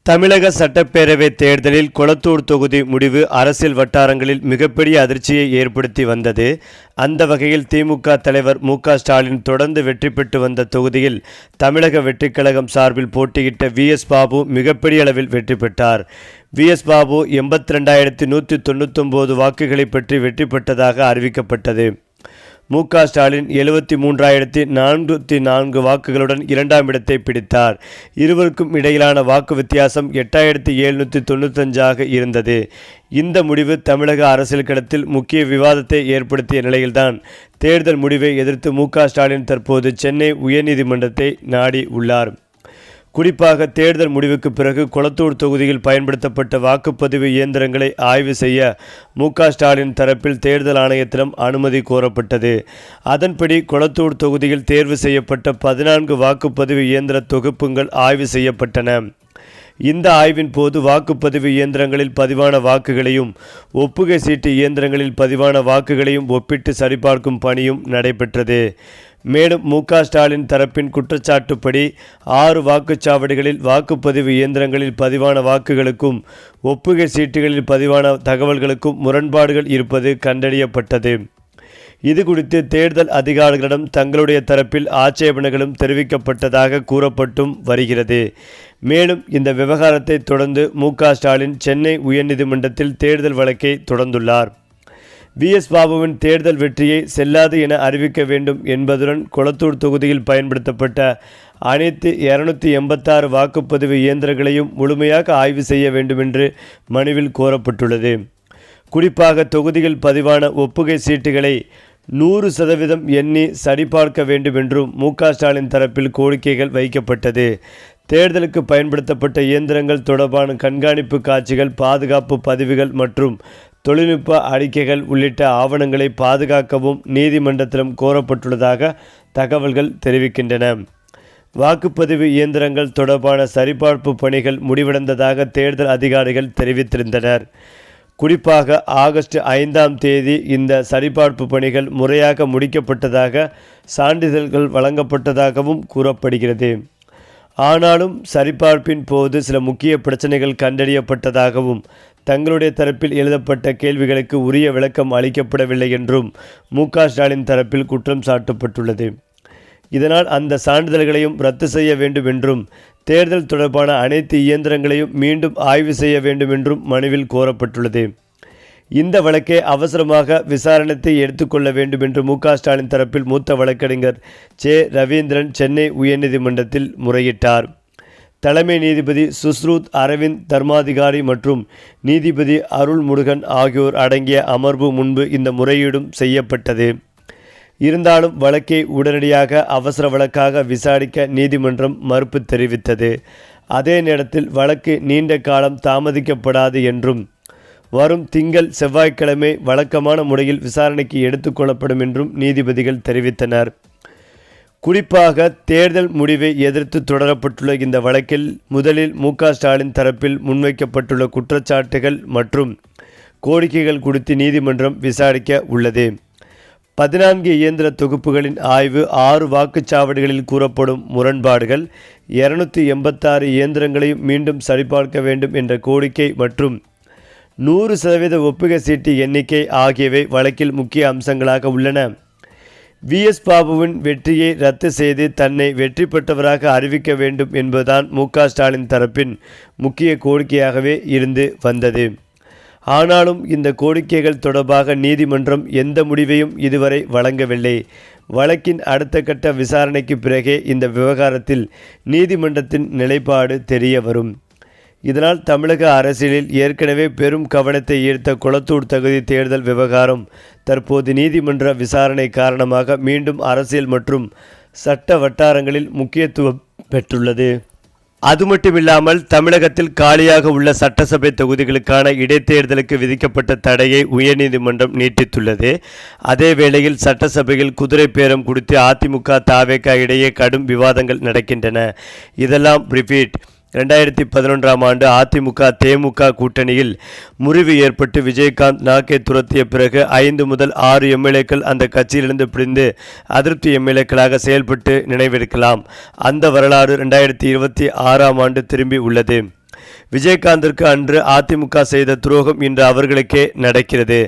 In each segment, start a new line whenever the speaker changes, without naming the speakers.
தமிழக சட்டப்பேரவை தேர்தலில் கொளத்தூர் தொகுதி முடிவு அரசியல் வட்டாரங்களில் மிகப்பெரிய அதிர்ச்சியை ஏற்படுத்தி வந்தது. அந்த வகையில் திமுக தலைவர் மு.க.ஸ்டாலின் தொடர்ந்து வெற்றி பெற்று வந்த தொகுதியில் தமிழக வெற்றிக்கழகம் சார்பில் போட்டியிட்ட வி.எஸ். பாபு மிகப்பெரிய அளவில் வெற்றி பெற்றார். வி.எஸ். பாபு 82,199 வாக்குகளை பெற்று வெற்றி பெற்றதாக அறிவிக்கப்பட்டது. மு.க.ஸ்டாலின் 73,404 வாக்குகளுடன் இரண்டாம் இடத்தை பிடித்தார். இருவருக்கும் இடையிலான வாக்கு வித்தியாசம் 8,795 இருந்தது. இந்த முடிவு தமிழக அரசியல் களத்தில் முக்கிய விவாதத்தை ஏற்படுத்திய நிலையில்தான் தேர்தல் முடிவை எதிர்த்து மு.க.ஸ்டாலின் தற்போது சென்னை உயர்நீதிமன்றத்தை நாடி உள்ளார். குறிப்பாக தேர்தல் முடிவுக்கு பிறகு கொளத்தூர் தொகுதியில் பயன்படுத்தப்பட்ட வாக்குப்பதிவு இயந்திரங்களை ஆய்வு செய்ய மு.க.ஸ்டாலின் தரப்பில் தேர்தல் ஆணையத்திடம் அனுமதி கோரப்பட்டது. அதன்படி கொளத்தூர் தொகுதியில் தேர்வு செய்யப்பட்ட 14 வாக்குப்பதிவு இயந்திர தொகுப்புகள் ஆய்வு செய்யப்பட்டன. இந்த ஆய்வின் போது வாக்குப்பதிவு இயந்திரங்களில் பதிவான வாக்குகளையும் ஒப்புகை சீட்டு இயந்திரங்களில் பதிவான வாக்குகளையும் ஒப்பிட்டு சரிபார்க்கும் பணியும் நடைபெற்றது. மேலும் மு.க.ஸ்டாலின் தரப்பின் குற்றச்சாட்டுப்படி 6 வாக்குச்சாவடிகளில் வாக்குப்பதிவு இயந்திரங்களில் பதிவான வாக்குகளுக்கும் ஒப்புகை சீட்டுகளில் பதிவான தகவல்களுக்கும் முரண்பாடுகள் இருப்பது கண்டறியப்பட்டது. இது குறித்து தேர்தல் அதிகாரிகளிடம் தங்களுடைய தரப்பில் ஆட்சேபனைகளும் தெரிவிக்கப்பட்டதாக கூறப்பட்டும் வருகிறது. மேலும் இந்த விவகாரத்தை தொடர்ந்து மு.க.ஸ்டாலின் சென்னை உயர்நீதிமன்றத்தில் தேர்தல் வழக்கை தொடர்ந்துள்ளார். வி.எஸ். பாபுவின் தேர்தல் வெற்றியை செல்லாது என அறிவிக்க வேண்டும் என்பதுடன் கொளத்தூர் தொகுதியில் பயன்படுத்தப்பட்ட அனைத்து 286 வாக்குப்பதிவு இயந்திரங்களையும் முழுமையாக ஆய்வு செய்ய வேண்டுமென்று மனுவில் கோரப்பட்டுள்ளது. குறிப்பாக தொகுதியில் பதிவான ஒப்புகை சீட்டுகளை 100% எண்ணி சரிபார்க்க வேண்டும் என்றும் மு.க.ஸ்டாலின் தரப்பில் கோரிக்கைகள் வைக்கப்பட்டது. தேர்தலுக்கு பயன்படுத்தப்பட்ட இயந்திரங்கள் தொடர்பான கண்காணிப்பு காட்சிகள், பாதுகாப்பு பதிவுகள் மற்றும் தொழில்நுட்ப அறிக்கைகள் உள்ளிட்ட ஆவணங்களை பாதுகாக்கவும் நீதிமன்றத்திடம் கோரப்பட்டுள்ளதாக தகவல்கள் தெரிவிக்கின்றன. வாக்குப்பதிவு இயந்திரங்கள் தொடர்பான சரிபார்ப்பு பணிகள் முடிவடைந்ததாக தேர்தல் அதிகாரிகள் தெரிவித்திருந்தனர். குறிப்பாக ஆகஸ்ட் 5ஆம் தேதி இந்த சரிபார்ப்பு பணிகள் முறையாக முடிக்கப்பட்டதாக சான்றிதழ்கள் வழங்கப்பட்டதாகவும் கூறப்படுகிறது. ஆனாலும் சரிபார்ப்பின் போது சில முக்கிய பிரச்சனைகள் கண்டறியப்பட்டதாகவும் தங்களுடைய தரப்பில் எழுதப்பட்ட கேள்விகளுக்கு உரிய விளக்கம் அளிக்கப்படவில்லை என்றும் மு.க.ஸ்டாலின் தரப்பில் குற்றம் சாட்டப்பட்டுள்ளது. இதனால் அந்த சான்றிதழ்களையும் ரத்து செய்ய வேண்டும் என்றும் தேர்தல் தொடர்பான அனைத்து இயந்திரங்களையும் மீண்டும் ஆய்வு செய்ய வேண்டும் என்றும் மனுவில் கோரப்பட்டுள்ளது. இந்த வழக்கை அவசரமாக விசாரணைக்கு எடுத்துக்கொள்ள வேண்டும் என்று மு.க.ஸ்டாலின் தரப்பில் மூத்த வழக்கறிஞர் ஜே. ரவீந்திரன் சென்னை உயர்நீதிமன்றத்தில் முறையிட்டார். தலைமை நீதிபதி சுஷ்ருத் அரவிந்த் தர்மாதிகாரி மற்றும் நீதிபதி அருள்முருகன் ஆகியோர் அடங்கிய அமர்வு முன்பு இந்த முறையீடும் செய்யப்பட்டது. இருந்தாலும் வழக்கை உடனடியாக அவசர வழக்காக விசாரிக்க நீதிமன்றம் மறுப்பு தெரிவித்தது. அதே நேரத்தில் வழக்கு நீண்ட காலம் தாமதிக்கப்படாது என்றும் வரும் திங்கள் செவ்வாய்க்கிழமை வழக்கமான முறையில் விசாரணைக்கு எடுத்துக்கொள்ளப்படும் என்றும் நீதிபதிகள் தெரிவித்தனர். குறிப்பாக தேர்தல் முடிவை எதிர்த்து தொடரப்பட்டுள்ள இந்த வழக்கில் முதலில் மு.க.ஸ்டாலின் தரப்பில் முன்வைக்கப்பட்டுள்ள குற்றச்சாட்டுகள் மற்றும் கோரிக்கைகள் குறித்து நீதிமன்றம் விசாரிக்க உள்ளது. 14 இயந்திர தொகுப்புகளின் ஆய்வு, 6 வாக்குச்சாவடிகளில் கூறப்படும் முரண்பாடுகள், 286 இயந்திரங்களையும் மீண்டும் சரிபார்க்க வேண்டும் என்ற கோரிக்கை மற்றும் 100% ஒப்புகை சீட்டு எண்ணிக்கை ஆகியவை வழக்கில் முக்கிய அம்சங்களாக உள்ளன. வி.எஸ். பாபுவின் வெற்றியை ரத்து செய்து தன்னை வெற்றி பெற்றவராக அறிவிக்க வேண்டும் என்பதுதான் மு.க.ஸ்டாலின் தரப்பின் முக்கிய கோரிக்கையாகவே இருந்து வந்தது. ஆனாலும் இந்த கோரிக்கைகள் தொடர்பாக நீதிமன்றம் எந்த முடிவையும் இதுவரை வழங்கவில்லை. வழக்கின் அடுத்த கட்ட விசாரணைக்கு பிறகே இந்த விவகாரத்தில் நீதிமன்றத்தின் நிலைப்பாடு தெரிய வரும். இதனால் தமிழக அரசியலில் ஏற்கனவே பெரும் கவனத்தை ஈர்த்த கொளத்தூர் தொகுதி தேர்தல் விவகாரம் தற்போது நீதிமன்ற விசாரணை காரணமாக மீண்டும் அரசியல் மற்றும் சட்ட வட்டாரங்களில் முக்கியத்துவம் பெற்றுள்ளது. அது மட்டுமில்லாமல் தமிழகத்தில் காலியாக உள்ள சட்டசபை தொகுதிகளுக்கான இடைத்தேர்தலுக்கு விதிக்கப்பட்ட தடையை உயர்நீதிமன்றம் நீட்டித்துள்ளது. அதே வேளையில் சட்டசபையில் குதிரை பேரம் குறித்து அதிமுக தவேக இடையே கடும் விவாதங்கள் நடக்கின்றன. இதெல்லாம் ரிப்பீட். 2011ஆம் ஆண்டு அதிமுக தேமுக கூட்டணியில் முறிவு ஏற்பட்டு விஜயகாந்த் நாக்கை துரத்திய பிறகு 5 முதல் 6 எம்எல்ஏக்கள் அந்த கட்சியிலிருந்து பிரிந்து அதிருப்தி எம்எல்ஏக்களாக செயல்பட்டு நினைவிருக்கலாம். அந்த வரலாறு 2026ஆம் ஆண்டு திரும்பி உள்ளது. விஜயகாந்திற்கு அன்று அதிமுக செய்த துரோகம் இன்று அவர்களுக்கே நடக்கிறது.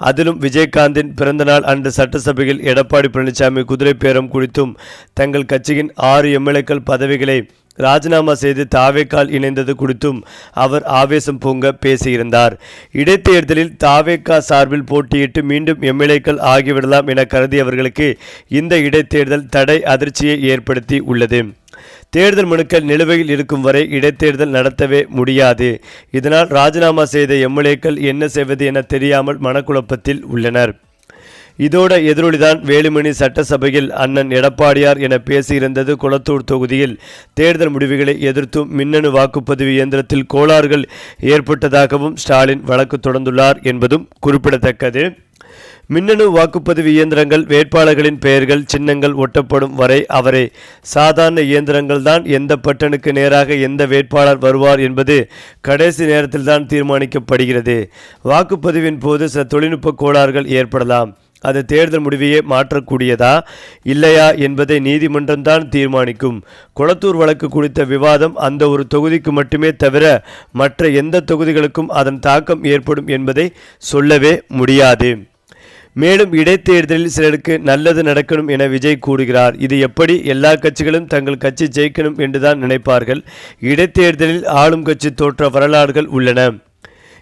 அதிலும் விஜயகாந்தின் பிறந்தநாள் அன்று சட்டசபையில் எடப்பாடி பழனிசாமி குதிரை பேரம் குறித்தும் தங்கள் கட்சியின் 6 எம்எல்ஏக்கள் பதவிகளை ராஜினாமா செய்து தாவேக்கால் இணைந்தது குறித்தும் அவர் ஆவேசம் பொங்க பேசியிருந்தார். இடைத்தேர்தலில் தாவேக்கா சார்பில் போட்டியிட்டு மீண்டும் எம்எல்ஏக்கள் ஆகிவிடலாம் என கருதியவர்களுக்கு இந்த இடைத்தேர்தல் தடை அதிர்ச்சியை ஏற்படுத்தி உள்ளது. தேர்தல் மனுக்கள் நிலுவையில் இருக்கும் வரை இடைத்தேர்தல் நடத்தவே முடியாது. இதனால் ராஜினாமா செய்த எம்எல்ஏக்கள் என்ன செய்வது என தெரியாமல் மனக்குழப்பத்தில் உள்ளனர். இதோட எதிரொலிதான் வேலுமணி சட்டசபையில் அண்ணன் எடப்பாடியார் என பேசியிருந்தது. கொளத்தூர் தொகுதியில் தேர்தல் முடிவுகளை எதிர்த்தும் மின்னணு வாக்குப்பதிவு இயந்திரத்தில் கோளாறுகள் ஏற்பட்டதாகவும் ஸ்டாலின் வழக்கு தொடர்ந்துள்ளார் என்பதும் குறிப்பிடத்தக்கது. மின்னணு வாக்குப்பதிவு இயந்திரங்கள் வேட்பாளர்களின் பெயர்கள் சின்னங்கள் ஒட்டப்படும் வரை அவரை சாதாரண இயந்திரங்கள் தான் எந்த பட்டனுக்கு நேராக எந்த வேட்பாளர் வருவார் என்பது கடைசி நேரத்தில் தான் தீர்மானிக்கப்படுகிறது. வாக்குப்பதிவின் போது சில தொழில்நுட்ப கோளாறுகள் ஏற்படலாம். அது தேர்தல் முடிவையே மாற்றக்கூடியதா இல்லையா என்பதை நீதிமன்றம்தான் தீர்மானிக்கும். கொளத்தூர் வழக்கு குறித்த விவாதம் அந்த ஒரு தொகுதிக்கு மட்டுமே தவிர மற்ற எந்த தொகுதிகளுக்கும் அதன் தாக்கம் ஏற்படும் என்பதை சொல்லவே முடியாது. மேலும் இடைத்தேர்தலில் சிலருக்கு நல்லது நடக்கணும் என விஜய் கூறுகிறார். இது எப்படி? எல்லா கட்சிகளும் தங்கள் கட்சி ஜெயிக்கணும் என்றுதான் நினைப்பார்கள். இடைத்தேர்தலில் ஆளும் கட்சி தோற்ற வரலாறுகள் உள்ளன.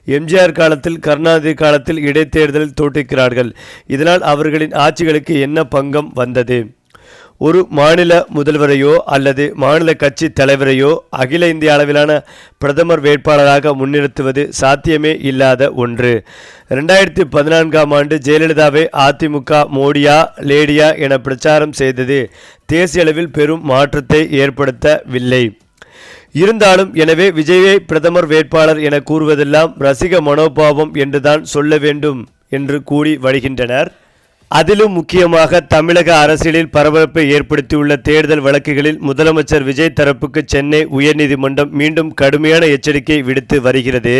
எம்ஜிஆர் காலத்தில் கருணாநிதி காலத்தில் இடைத்தேர்தலில் தோற்றிருக்கிறார்கள். இதனால் அவர்களின் ஆட்சிகளுக்கு என்ன பங்கம் வந்தது? ஒரு மாநில முதல்வரையோ அல்லது மாநில கட்சி தலைவரையோ அகில இந்திய அளவிலான பிரதமர் வேட்பாளராக முன்னிறுத்துவது சாத்தியமே இல்லாத ஒன்று. 2014ஆம் ஆண்டு ஜெயலலிதாவை அதிமுக மோடியா லேடியா என பிரச்சாரம் செய்தது தேசிய அளவில் பெரும் மாற்றத்தை ஏற்படுத்தவில்லை. இருந்தாலும் எனவே விஜயை பிரதமர் வேட்பாளர் என கூறுவதெல்லாம் ரசிக மனோபாவம் என்றுதான் சொல்ல வேண்டும் என்று கூறி வருகின்றனர். அதிலும் முக்கியமாக தமிழக அரசியலில் பரபரப்பை ஏற்படுத்தியுள்ள தேர்தல் வழக்குகளில் முதலமைச்சர் விஜய் தரப்புக்கு சென்னை உயர்நீதிமன்றம் மீண்டும் கடுமையான எச்சரிக்கை விடுத்து வருகிறது.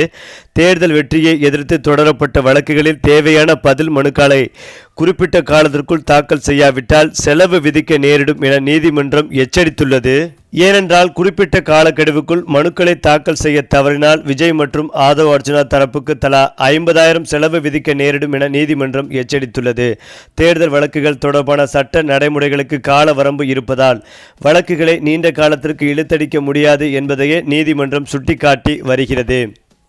தேர்தல் வெற்றியை எதிர்த்து தொடரப்பட்ட வழக்குகளில் தேவையான பதில் மனுக்களை குறிப்பிட்ட காலத்திற்குள் தாக்கல் செய்யாவிட்டால் செலவு விதிக்க நேரிடும் என நீதிமன்றம் எச்சரித்துள்ளது. ஏனென்றால் குறிப்பிட்ட காலக்கெடுவுக்குள் மனுக்களை தாக்கல் செய்ய தவறினால் விஜய் மற்றும் ஆதவ் அர்ஜுனா தரப்புக்கு தலா 50,000 செலவு விதிக்க நேரிடும் என நீதிமன்றம் எச்சரித்துள்ளது. தேர்தல் வழக்குகள் தொடர்பான சட்ட நடைமுறைகளுக்கு கால வரம்பு இருப்பதால் வழக்குகளை நீண்ட காலத்திற்கு இழுத்தடிக்க முடியாது என்பதையே நீதிமன்றம் சுட்டிக்காட்டி வருகிறது.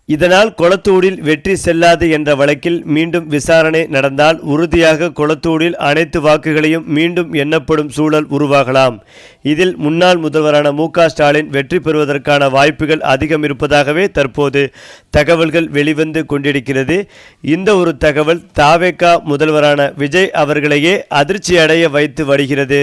இதனால் கொளத்தூரில் வெற்றி செல்லாது என்ற வழக்கில் மீண்டும் விசாரணை நடந்தால் உறுதியாக கொளத்தூரில் அனைத்து வாக்குகளையும் மீண்டும் எண்ணப்படும் சூழல் உருவாகலாம். இதில் முன்னாள் முதல்வரான மு.க. ஸ்டாலின் வெற்றி பெறுவதற்கான வாய்ப்புகள் அதிகம் இருப்பதாகவே தற்போது தகவல்கள் வெளிவந்து கொண்டிருக்கிறது. இந்த ஒரு தகவல் தாவேகா முதல்வரான விஜய் அவர்களையே அதிர்ச்சி அடைய வைத்து வருகிறது.